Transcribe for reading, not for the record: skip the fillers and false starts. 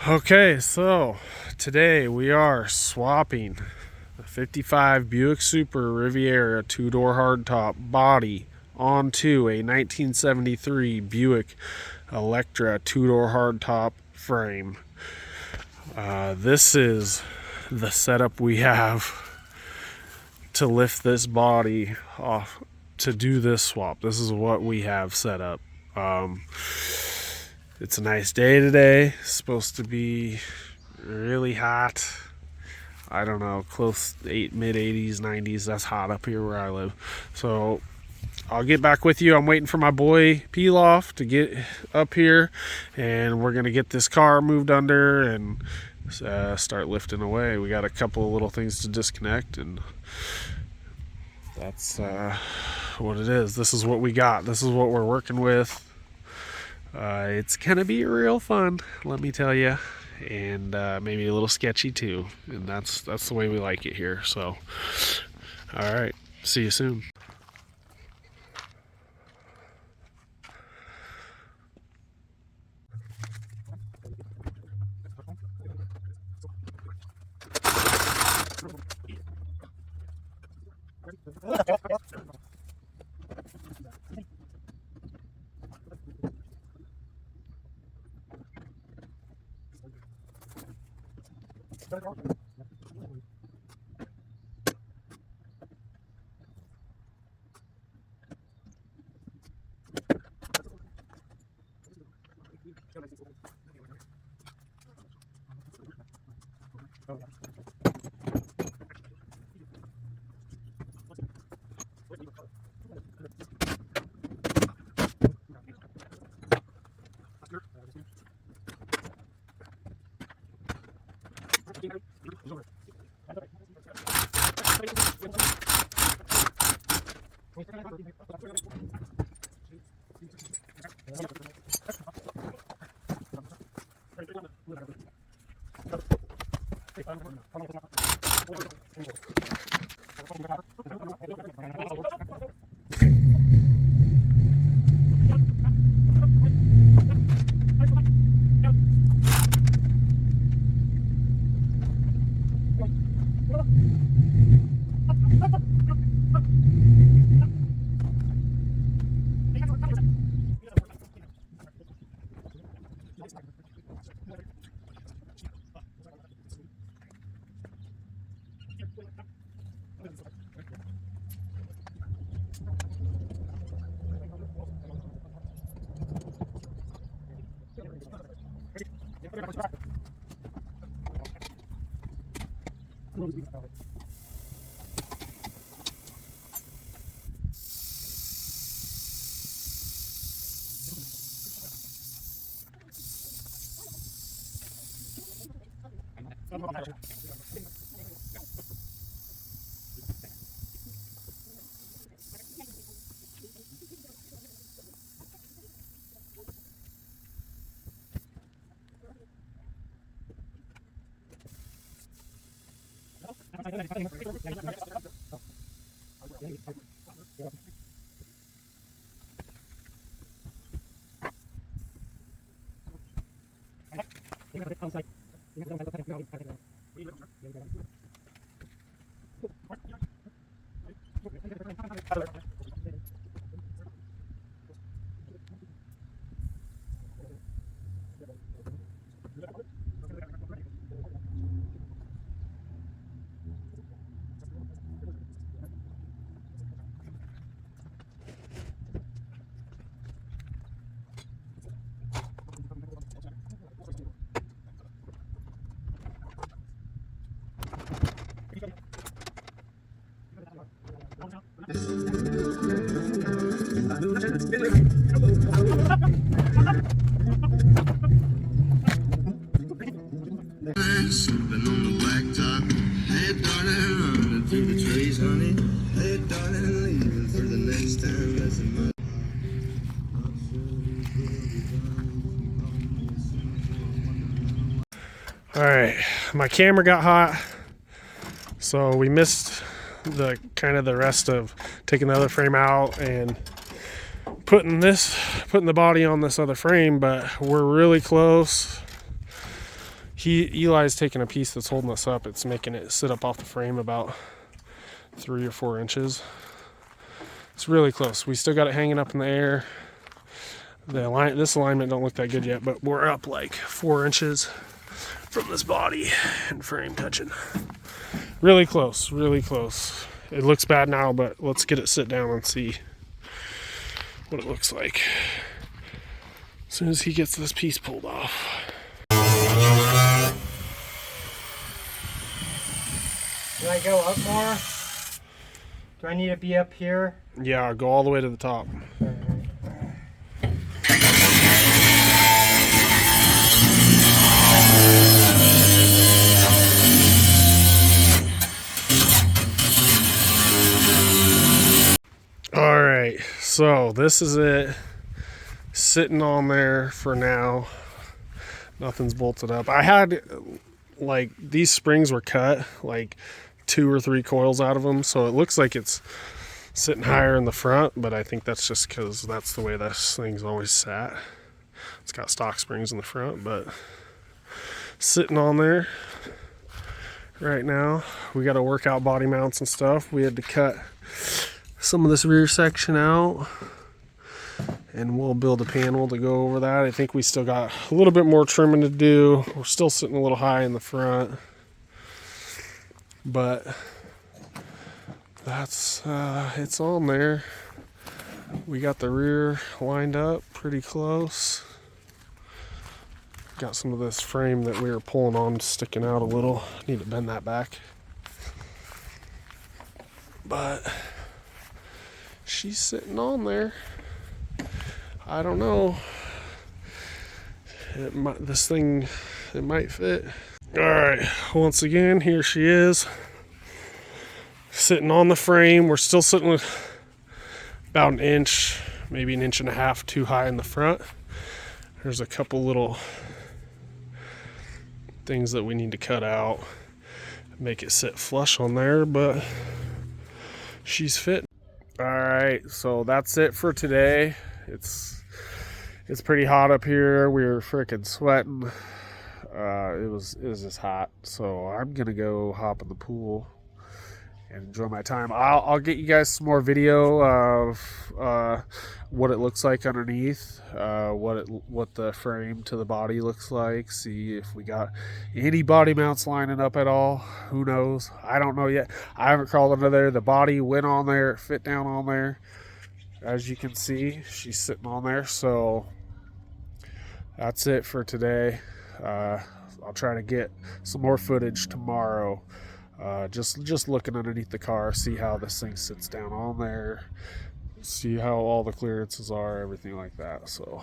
Okay, so today we are swapping a 55 Buick Super Riviera two-door hardtop body onto a 1973 Buick Electra two-door hardtop frame. This is the setup we have to lift this body off to do this swap. This is what we have set up. It's a nice day today. It's supposed to be really hot. I don't know, close mid 80s, 90s. That's hot up here where I live. So I'll get back with you. I'm waiting for my boy Pilaf to get up here, and we're gonna get this car moved under and start lifting away. We got a couple of little things to disconnect, and that's what it is. This is what we got. This is what we're working with. It's gonna be real fun, let me tell you, and maybe a little sketchy too. And that's the way we like it here. So, all right, see you soon. Sipping on the blacktop. Hey, darling, running through the trees, honey. Hey, darling, leaving for the next time. That's a mother. All right, my camera got hot, so we missed the rest of taking the other frame out and putting the body on this other frame, but we're really close. Eli's taking a piece that's holding us up. It's making it sit up off the frame about 3 or 4 inches. It's really close. We still got it hanging up in the air. This alignment don't look that good yet, but we're up like 4 inches from this body and frame touching. Really close, really close. It looks bad now, but let's get it sit down and see what it looks like as soon as he gets this piece pulled off. Can I go up more? Do I need to be up here? Yeah, go all the way to the top. All right, so this is it. Sitting on there for now. Nothing's bolted up. I had, like, these springs were cut, like 2 or 3 coils out of them, so it looks like it's sitting higher in the front, but I think that's just because that's the way this thing's always sat. It's got stock springs in the front, but sitting on there right now. We got to work out body mounts and stuff. We had to cut some of this rear section out, and we'll build a panel to go over that. I think we still got a little bit more trimming to do. We're still sitting a little high in the front, but that's it's on there. We got the rear lined up pretty close. Got some of this frame that we were pulling on sticking out a little. Need to bend that back, but she's sitting on there. I don't know. This thing, it might fit. All right, once again, here she is. Sitting on the frame. We're still sitting with about 1 inch, maybe 1.5 inches too high in the front. There's a couple little things that we need to cut out, make it sit flush on there, but she's fit. All right, so that's it for today. It's pretty hot up here. We were freaking sweating. It was just hot. So I'm gonna go hop in the pool and enjoy my time. I'll get you guys some more video of what it looks like underneath, what the frame to the body looks like. See if we got any body mounts lining up at all. Who knows? I don't know yet. I haven't crawled under there. The body went on there, it fit down on there. As you can see, she's sitting on there. So that's it for today. I'll try to get some more footage tomorrow. Just looking underneath the car, see how this thing sits down on there, see how all the clearances are, everything like that. So